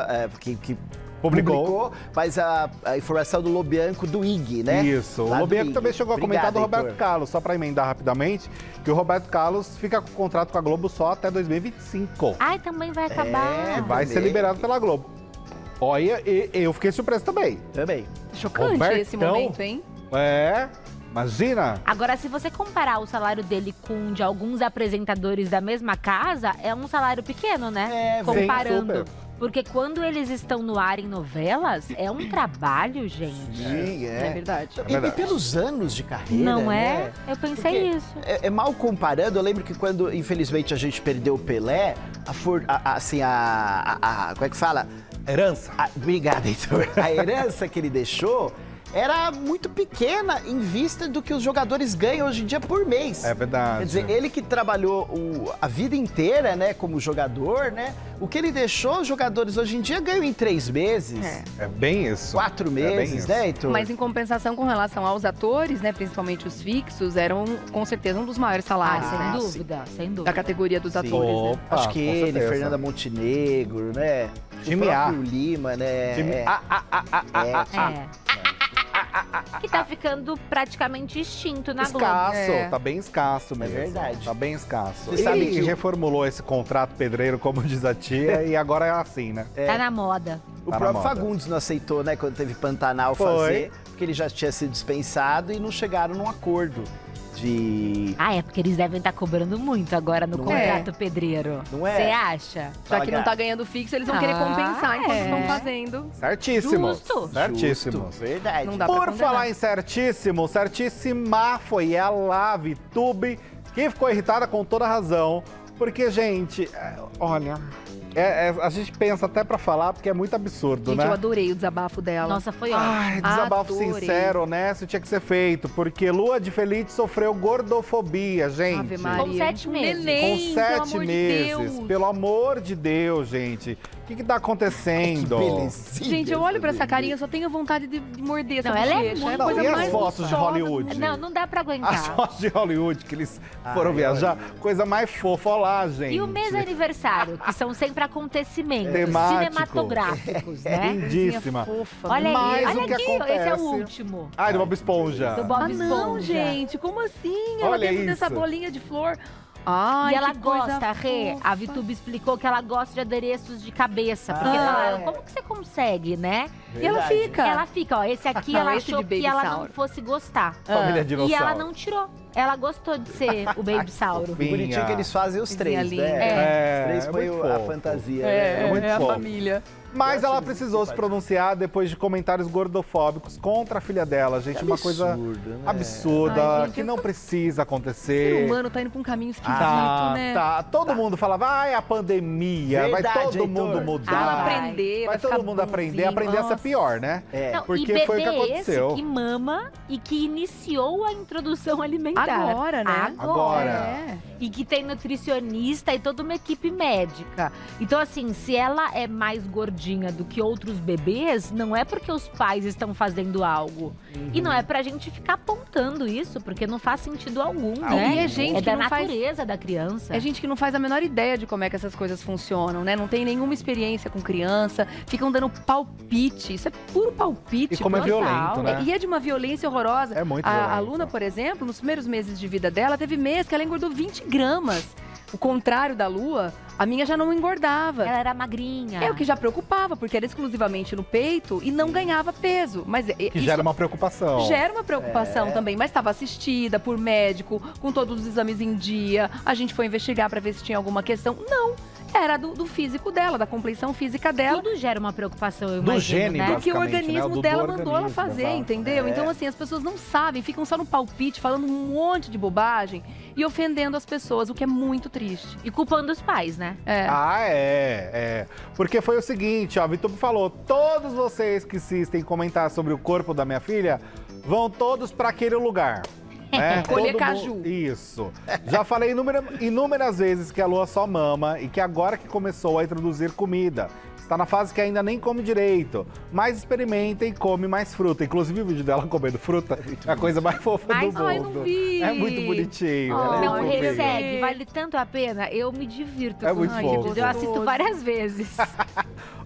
que Publicou. mas a informação do Lobianco do IG, né? Isso. Lá O do Lobianco IG. também chegou a comentar do Obrigado, Roberto Heitor. Carlos, só pra emendar rapidamente, que o Roberto Carlos fica com o contrato com a Globo só até 2025. Ai, também vai acabar. É, Vai ser também. liberado pela Globo. Olha, eu fiquei surpreso também. Também. Chocante Robertão. esse momento, hein? É, imagina. Agora, se você comparar o salário dele com o de alguns apresentadores da mesma casa, é um salário pequeno, né? É, Comparando. super. Porque quando eles estão no ar em novelas, é um trabalho, gente. Sim, É verdade. E verdade. pelos anos de carreira, Não né? é? Eu pensei Porque isso. É mal comparando, eu lembro que quando, infelizmente, a gente perdeu o Pelé, como é que fala? Herança. Obrigado, Heitor. A herança que ele deixou era muito pequena em vista do que os jogadores ganham hoje em dia por mês. É verdade. Quer dizer, ele que trabalhou a vida inteira, né, como jogador, né? O que ele deixou, os jogadores hoje em dia ganham em 3 meses, É bem isso. 4 bem meses, isso. né, Heitor? Mas em compensação com relação aos atores, né, principalmente os fixos, eram com certeza um dos maiores Ah, salários, sem né, dúvida, sem da dúvida. categoria dos Sim. atores, né? Opa, Acho que com ele, certeza. Fernanda Montenegro, né? Time o A. próprio Lima, né? Time- É. que tá ficando praticamente extinto na Globo. Escasso, tá bem escasso mesmo. verdade. Tá bem escasso. Você sabe que reformulou esse contrato pedreiro, como diz a tia, e agora é assim, né? Tá na moda. O Tá na próprio moda. Fagundes não aceitou, né, quando teve Pantanal Foi. fazer, porque ele já tinha sido dispensado e não chegaram num acordo de... Ah, é porque eles devem estar cobrando muito agora no Não contrato pedreiro. Não é? Você acha? Já que não tá Pagar. ganhando fixo, eles vão querer compensar enquanto estão fazendo. Certíssimo. Justo. Certíssimo. Justo, verdade. Não dá pra Por condenar. falar em certíssimo, certíssima foi ela, a VTube, que ficou irritada com toda razão. Porque, gente, olha, a gente pensa até pra falar, porque é muito absurdo, Gente, né? eu adorei o desabafo dela. Nossa, foi ótimo. Ai, desabafo Adorei. sincero, honesto, tinha que ser feito. Porque Lua de Feliz sofreu gordofobia, gente. Ave Maria. Com 7 Um meses. neném, Com pelo 7 amor de meses. Deus. Pelo amor de Deus, gente. O que tá acontecendo? Belezinha. Gente, eu olho pra essa carinha, eu só tenho vontade de morder essa Não, ela é bochecha. muito- a coisa E as mais fotos de gostosa do Hollywood? mundo. Não, não dá pra aguentar. As fotos de Hollywood que eles foram Ai, viajar, olha. coisa mais fofa, olha lá, gente. E o mês aniversário, que são sempre acontecimentos Temático. cinematográficos, né? Lindíssima. Fofa. Olha Mas aí, o olha que aqui, esse é acontece- o último. Ai, do Bob Esponja. Do Bob Ah, não, Esponja. gente, como assim? Ela Olha dentro isso. dessa bolinha de flor. Ai, E ela que coisa gosta, Rê, fofa. a Vitube explicou que ela gosta de adereços de cabeça. Porque Ah, falaram, é. como que você consegue, né? E ela Verdade. fica. Ela fica, ó, esse aqui Ah, ela esse achou de que Baby ela não Sauro. fosse gostar. Família E Dinossauro. ela não tirou. Ela gostou de ser o Baby Sauro. fofinho. Bonitinho que eles fazem os Coisinha três, linda. né? É, Os três é foi muito a fofo. fantasia. É, né? muito é a fofo. família. Mas ela Gosto precisou disso, se pronunciar depois de comentários gordofóbicos contra a filha dela, gente. Uma coisa Absurdo, né? absurda, Ai, gente, que não precisa O ser acontecer. humano tá indo pra um caminho esquisito, Tá, né? tá. Todo mundo falava, ai, a pandemia, vai Verdade, todo Heitor. mundo Vamos mudar. aprender, Vai todo ficar mundo aprender bonzinho. a ser pior, né? É. Não, Porque e bebê foi o que aconteceu. esse que mama e que iniciou a introdução alimentar. Agora, né? Agora. É. E que tem nutricionista e toda uma equipe médica. Então, assim, se ela é mais gordinha do que outros bebês, não é porque os pais estão fazendo algo. E não é pra gente ficar apontando isso, porque não faz sentido algum, né? E é gente é que da não faz- natureza da criança. É gente que não faz a menor ideia de como é que essas coisas funcionam, né? Não tem nenhuma experiência com criança, ficam dando palpite. Isso é puro palpite. E como é total. violento, né? E é de uma violência horrorosa. É muito A violento. Luna, por exemplo, nos primeiros meses de vida dela, teve mês que ela engordou 20 gramas. O contrário da Lua, a minha já não engordava. Ela era magrinha. É o que já preocupava, porque era exclusivamente no peito e não ganhava peso. Mas Que isso gera uma preocupação. gera uma preocupação também, mas estava assistida por médico, com todos os exames em dia. A gente foi investigar para ver se tinha alguma questão. Não, era do físico dela, da compleição física dela. Tudo gera uma preocupação, eu Do imagino, gene, né? Porque o basicamente, né? organismo Do dela mandou ela organismo, fazer, exato. entendeu? É. Então, assim, as pessoas não sabem, ficam só no palpite, falando um monte de bobagem e ofendendo as pessoas, o que é muito triste. E culpando os pais, né? É. Ah, é. Porque foi o seguinte, ó, a Vitube falou, todos vocês que insistem em comentar sobre o corpo da minha filha, vão todos pra aquele lugar. Né? Colher Todo caju. mundo- Isso. Já falei inúmeras vezes que a Lua só mama e que agora que começou a introduzir comida. Está na fase que ainda nem come direito. Mas experimenta e come mais fruta. Inclusive o vídeo dela comendo fruta é a coisa mais fofa Mas, do ai, mundo. não vi. É muito bonitinho. Oh, ela é Não, muito fofinha. ressegue, vale tanto a pena. Eu me divirto É com muito os fofo. vídeos. Eu assisto várias vezes.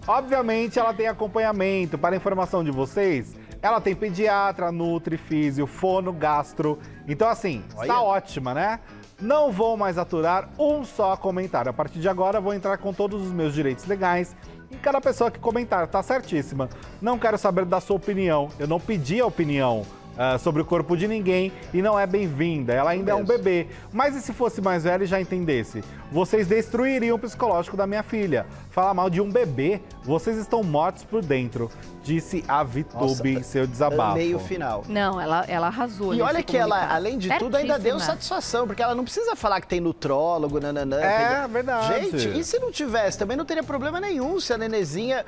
Obviamente, ela tem acompanhamento. Para informação de vocês, ela tem pediatra, nutri, físio, fono, gastro. Então, assim, está Olha. ótima, né? Não vou mais aturar um só comentário. A partir de agora, vou entrar com todos os meus direitos legais. E cada pessoa que comentar, tá certíssima. Não quero saber da sua opinião. Eu não pedi a opinião sobre o corpo de ninguém e não é bem-vinda. Ela ainda é um bebê. Mas e se fosse mais velha e já entendesse? Vocês destruiriam o psicológico da minha filha. Falar mal de um bebê, vocês estão mortos por dentro, disse a Vitube em seu desabafo. Meio final. Não, ela arrasou. E nesse olha que ela, comunicado. além de tudo, ainda deu Certíssima. satisfação, porque ela não precisa falar que tem nutrólogo, nananã. É, entendeu? verdade. Gente, e se não tivesse? Também não teria problema nenhum se a nenezinha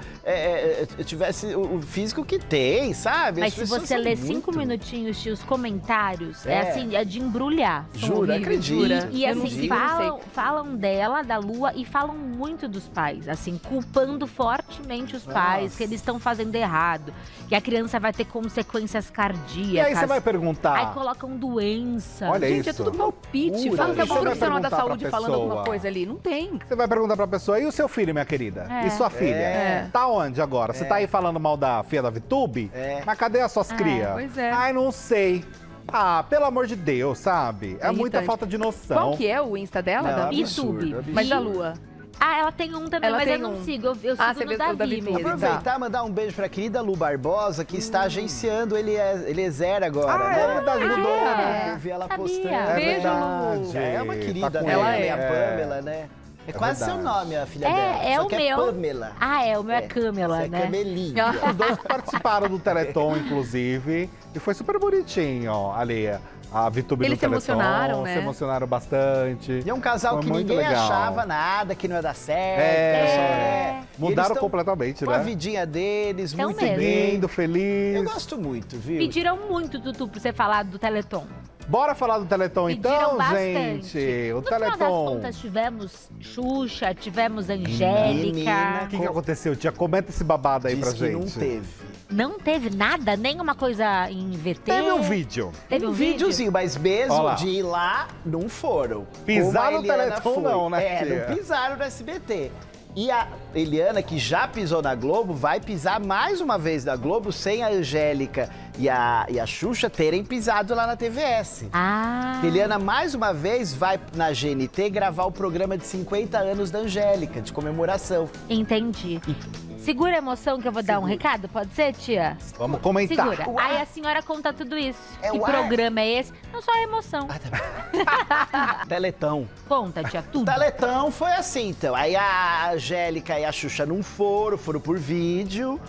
tivesse o físico que tem, sabe? Mas As se pessoas você são ler muito- 5 minutinhos, tio, os comentários, É. é assim, é de embrulhar. Juro, horríveis, acredito. jura. E Eu não assim, vi, não sei. falam dela, da Lua, e falam muito dos pais, assim, culpando fortemente os pais, que eles estão fazendo errado, que a criança vai ter consequências cardíacas. E aí você vai perguntar. Aí colocam doença. Olha Gente, isso. é tudo palpite. Loucura. Fala que é E você um vai profissional da perguntar pra saúde falando alguma pessoa. coisa ali. Não tem. Você vai perguntar pra pessoa, e o seu filho, minha querida? É. E sua filha? É. Tá onde agora? Você tá aí falando mal da filha da Vitube? É. Mas cadê as suas crias? pois é. Ai, não sei. Ah, pelo amor de Deus, sabe? É muita irritante. falta de noção. Qual que é o Insta dela? Não, da absurdo, YouTube. absurdo. Mas da Lua. Ah, ela tem um também, Ela mas tem eu não um. sigo. Eu sigo você no vê o Davi Davi mesmo. Pires. Aproveitar e mandar um beijo pra querida Lu Barbosa, que está agenciando Eliezer agora, né? É verdade, mudou, né? Eu vi ela Sabia. postando. É Beijo, verdade. Lu. É uma querida, Tá com né? ela Ela é. é a Pamela, né? É quase verdade. seu nome, a filha É, dela. é Só o que meu. é Pamela. Ah, é, o meu é Camila, Você é né? Camelinha. Os dois participaram do Teleton, inclusive, e foi super bonitinho, ó, ali. A Vitube Eles do se Teleton, emocionaram, né? se emocionaram bastante. E é um casal Foi que muito ninguém legal. achava nada, que não ia dar certo. É. pessoal, E Mudaram eles tão completamente, com a né? vidinha deles, Tão muito mesmo. bem. Lindo, feliz. Eu gosto muito, viu? Pediram muito, Tutu, pra você falar do Teleton. Bora falar do Teleton Pediram então, bastante. gente? O No final das Teleton. contas, tivemos Xuxa, tivemos Menina, Angélica. O que aconteceu, tia? Comenta esse babado aí Diz pra que gente. não teve. Não teve nada, nenhuma coisa em VT. Teve um vídeo. Teve um um vídeo? videozinho, mas mesmo Ó lá. de ir lá, não foram. Pisar Como a no Eliana Teleton foi. não, né, É, tia? não pisaram no SBT. E a Eliana, que já pisou na Globo, vai pisar mais uma vez na Globo sem a Angélica e a Xuxa terem pisado lá na TVS. Ah. Eliana, mais uma vez, vai na GNT gravar o programa de 50 anos da Angélica, de comemoração. Entendi. Segura a emoção que eu vou dar um recado, pode ser, tia? Vamos comentar. Segura. O ar. Aí a senhora conta tudo isso. É que o ar. programa é esse? Não só a emoção. Teletão. Conta, tia, O tudo. Teletão foi assim, então. Aí a Angélica e a Xuxa não foram por vídeo.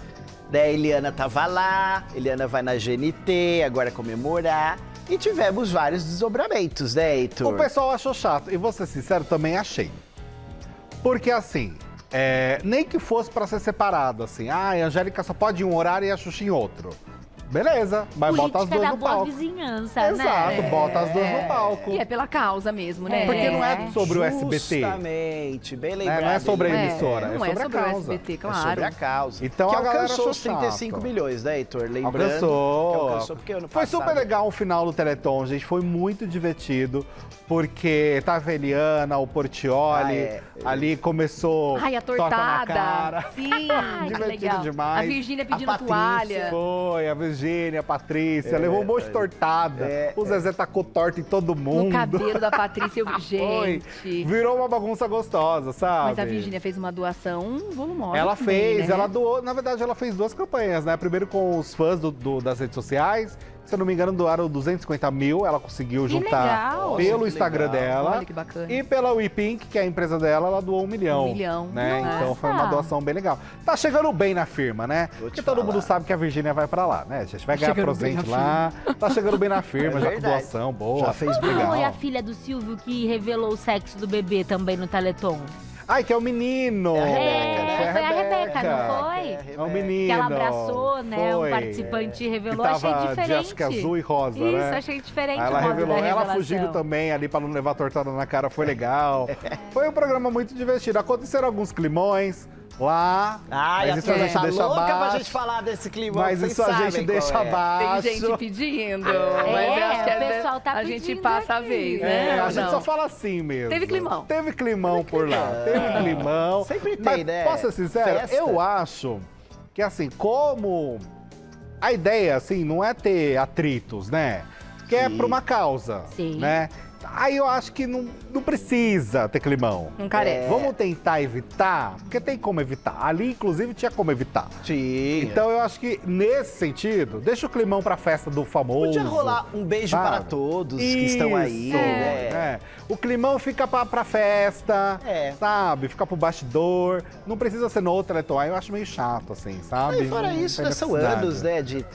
Daí a Eliana tava lá, Eliana vai na GNT, agora comemorar. E tivemos vários desdobramentos, né, Heitor? O pessoal achou chato. E vou ser sincero, também achei. Porque assim, nem que fosse pra ser separado, assim. Ah, a Angélica só pode em um horário e a Xuxa em outro. Beleza, mas bota as Política duas da no boa palco. vizinhança, Exato, né? bota as duas no palco. E é pela causa mesmo, né? Porque não é sobre o SBT. Justamente, bem lembrado. Não é sobre a Eliana. emissora, não é sobre a o causa. SBT, É claro. sobre a causa. Então que a galera alcançou achou os 35 chato. milhões, né, Heitor? Lembrando Alcançou. que alcançou porque ano Foi passado... super legal o final do Teleton, gente. Foi muito divertido. Porque tava a Eliana, o Portiolli, ali começou Ai, a torta na tortada. cara. Sim. Ai, que Divertido legal. A demais. Virgínia pedindo Patrícia. toalha. Foi, a Virgínia, a Patrícia, levou um monte de tortada. O Zezé tacou torta em todo mundo. No cabelo da Patrícia, eu vi, Foi. gente. Virou uma bagunça gostosa, sabe? Mas a Virgínia fez uma doação volumosa. Ela também, fez, né? ela doou. Na verdade, ela fez duas campanhas, né? Primeiro com os fãs das redes sociais. Se eu não me engano, doaram 250 mil. Ela conseguiu juntar legal. pelo Nossa, que Instagram legal. dela. Olha que bacana. E pela WePink, que é a empresa dela, ela doou 1 milhão. 1 milhão. Né? Nossa. Então foi uma doação bem legal. Tá chegando bem na firma, né? Vou te Porque todo falar. mundo sabe que a Virgínia vai pra lá, né? A gente vai ganhar chegando bem presente na lá. Tá chegando bem na firma, É já com verdade. doação boa. Já fez Quando legal. foi a filha do Silvio que revelou o sexo do bebê também no Teleton? Ai, que é o menino! É a Rebeca, né? Foi a Rebeca, não foi? É o menino. Que ela abraçou, né? Foi. Um participante revelou, Que achei tava diferente. de, acho que azul e rosa, Isso, né? achei diferente Aí o ela modo revelou, da ela revelação. fugindo também ali pra não levar tortada na cara, foi legal. Foi um programa muito divertido. Aconteceram alguns climões lá, Ai, mas isso a a gente tá deixa louca pra abaixo. gente falar desse clima. Mas vocês isso a gente sabem deixa qual é. abaixo. Tem gente pedindo, É, mas eu acho que o pessoal tá a gente pedindo passa a aqui. vez, É, né? a Ou gente não? só fala assim mesmo. Teve climão. Teve climão por lá. Teve climão. Sempre tem, Mas, né? posso ser sincero? Festa. Eu acho que, assim, como a ideia, assim, não é ter atritos, né? Que é Sim. pra uma causa, Sim. né? Aí eu acho que não precisa ter climão. Não carece. Vamos tentar evitar, porque tem como evitar. Ali, inclusive, tinha como evitar. Sim. Então, eu acho que, nesse sentido, deixa o climão pra festa do famoso. Podia rolar um beijo sabe? para todos que estão aí, Isso, né? é. O climão fica pra festa, É. sabe? Fica pro bastidor. Não precisa ser no outro Teleton. Aí eu acho meio chato, assim, sabe? E fora Não isso, tem né, são necessidade. anos, né, de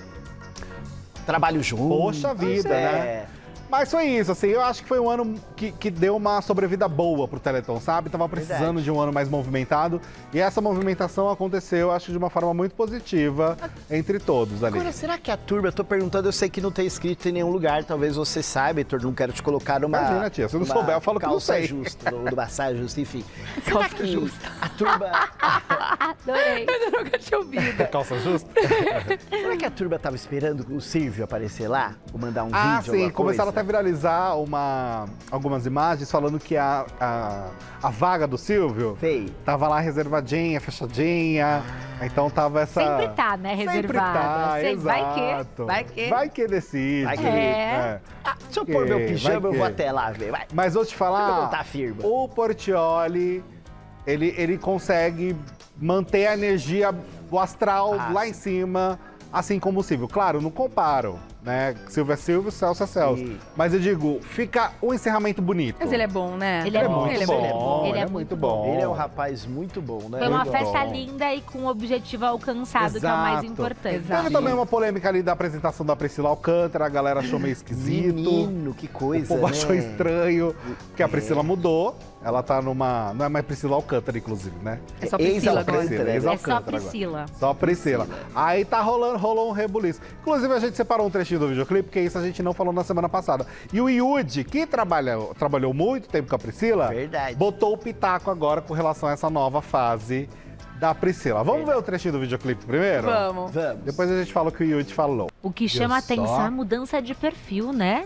trabalho junto. Poxa vida, É. né? Mas foi isso, assim, eu acho que foi um ano que deu uma sobrevida boa pro Teleton, sabe? Tava precisando de um ano mais movimentado e essa movimentação aconteceu, acho, de uma forma muito positiva entre todos ali. Agora, será que a turma, eu tô perguntando, eu sei que não tem escrito em nenhum lugar, talvez você saiba, Heitor, não quero te colocar numa... Imagina, tia, se eu não souber, eu falo que não sei. Justa, ou numa saia justa, enfim. Será Calça que justa. a turma... Adorei. Eu nunca tinha ouvido. Calça justa? Será que a turma tava esperando o Silvio aparecer lá? Ou mandar um vídeo, Ah, alguma sim, começaram até coisa? a viralizar algumas imagens falando que a vaga do Silvio Sei. tava lá reservadinha, fechadinha. Então tava essa... Sempre tá, né, Sempre reservada. tá, Sempre- exato. Vai que. Vai que decide. Vai que- É. Se eu pôr meu pijama, vai eu vou que. até lá ver. Vai. Mas vou te Deixa eu falar, montar a firma. o Portiolli, ele consegue manter a energia, o astral lá em cima, assim como o Silvio. Claro, não comparo, né? Silvio é Silvio, Celso é Celso. Sim. Mas eu digo, fica um encerramento bonito. Mas ele é bom, né? Ele é bom. muito Ele é bom. Ele é muito bom. Ele é um rapaz muito bom, né? Foi uma Muito festa bom. linda e com o objetivo alcançado, que é o mais Exato. importante. Exato. Teve também uma polêmica ali da apresentação da Priscila Alcântara, a galera achou meio esquisito. Menino, que O coisa, povo né? achou estranho, porque a Priscila mudou. Ela tá numa... Não é mais Priscila Alcântara, inclusive, né? É só Priscila agora. Ex-Alcântara, né? É só Ex-Alcântara agora. Priscila. Só a Priscila. Aí tá rolou um rebuliço. Inclusive, a gente separou um trechinho do videoclipe, porque isso a gente não falou na semana passada. E o Yudi, que trabalhou muito tempo com a Priscila, Verdade. botou o pitaco agora com relação a essa nova fase da Priscila. Vamos ver o trechinho do videoclipe primeiro? Vamos. Vamos. Depois a gente fala o que o Yudi falou. O que chama Viu só? atenção é a mudança de perfil, né?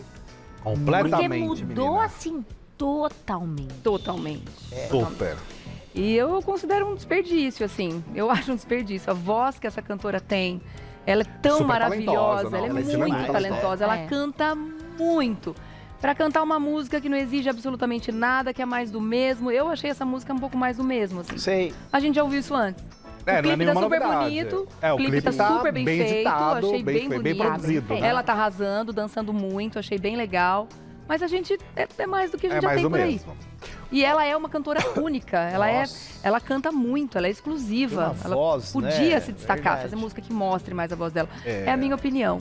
Porque Completamente, mudou menina. assim totalmente. Totalmente. Super. E eu considero um desperdício, assim. Eu acho um desperdício. A voz que essa cantora tem, ela é tão Super maravilhosa, talentosa, não, ela é ela é muito extremamente talentosa. Ela É. canta muito. Pra cantar uma música que não exige absolutamente nada, que é mais do mesmo. Eu achei essa música um pouco mais do mesmo, assim. Sei. A gente já ouviu isso antes. É, O não é clipe tá nenhuma super novidade. bonito. É, o clipe tá super bem feito, editado, achei bem foi bem bonito. produzido, né? Ela tá arrasando, dançando muito, achei bem legal. Mas a gente é mais do que a gente É já mais tem do por aí. mesmo. E ela é uma cantora única, Nossa. ela canta muito, ela é exclusiva. Tem uma Ela voz, podia né? se destacar, Verdade. fazer música que mostre mais a voz dela. É. É a minha opinião.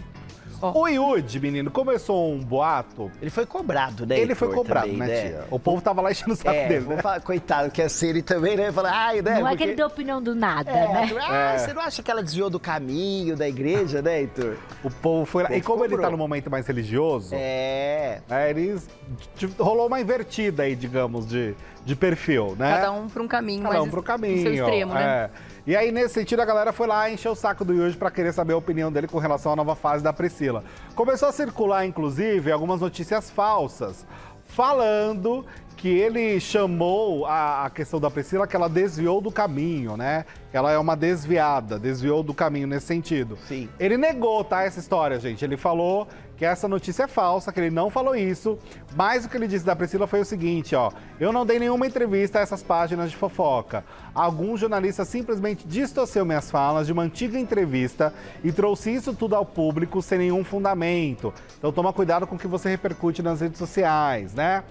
O Yudi, menino, começou um boato. Ele foi cobrado, né? Ele foi Heitor, cobrado, também, né, tia? O povo tava lá enchendo o saco É, dele, vou né? falar, coitado, quer ser ele também, né? Falar, ai, né? Não é que porque- ele deu opinião do nada, né? Você não acha que ela desviou do caminho da igreja, né, Heitor? O povo foi lá. O povo E como ele cobrou. tá no momento mais religioso, É. rolou uma invertida aí, digamos, de perfil, né? Cada um para um caminho, Cada um mas pro caminho. no seu extremo, né? É. E aí, nesse sentido, a galera foi lá encher o saco do Yudi pra querer saber a opinião dele com relação à nova fase da Priscila. Começou a circular, inclusive, algumas notícias falsas, falando que ele chamou a questão da Priscila que ela desviou do caminho, né? Que ela é uma desviada, desviou do caminho nesse sentido. Sim. Ele negou, tá, essa história, gente. Ele falou que essa notícia é falsa, que ele não falou isso, mas o que ele disse da Priscila foi o seguinte, ó: eu não dei nenhuma entrevista a essas páginas de fofoca. Algum jornalista simplesmente distorceu minhas falas de uma antiga entrevista e trouxe isso tudo ao público sem nenhum fundamento. Então toma cuidado com o que você repercute nas redes sociais, né?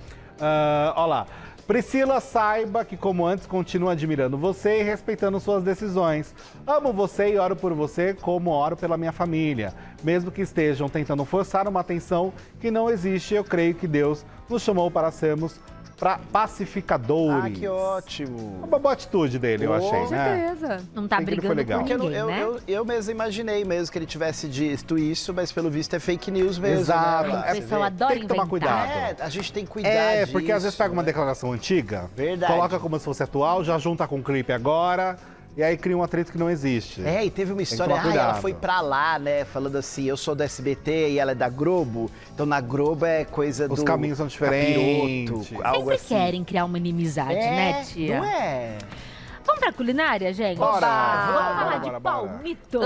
Ó lá. Priscila, saiba que, como antes, continuo admirando você e respeitando suas decisões. Amo você e oro por você como oro pela minha família. Mesmo que estejam tentando forçar uma atenção que não existe, eu creio que Deus nos chamou para sermos pacificadores. Ah, que ótimo. Uma boa atitude dele, eu Oh, achei, Com né? certeza. Não tá Sei que ele brigando foi legal. com Porque ninguém, né? eu mesmo imaginei mesmo que ele tivesse dito isso, mas pelo visto é fake news mesmo. Exato. Né? O pessoal adora Tem que tomar inventar. cuidado. É, a gente tem que cuidar É, disso, porque às vezes pega uma né? declaração antiga, Verdade. coloca como se fosse atual, já junta com o clipe agora, e aí cria um atrito que não existe. É, e teve uma que história, tomar ela cuidado. foi pra lá, né, falando assim, eu sou do SBT e ela é da Globo, então na Globo é coisa Os do caminhos são diferentes. capiroto, algo Sempre assim. querem criar uma inimizade, né, tia? Não é? Vamos pra culinária, gente? Bora, Vamos bora, falar bora, de bora, bora. palmito.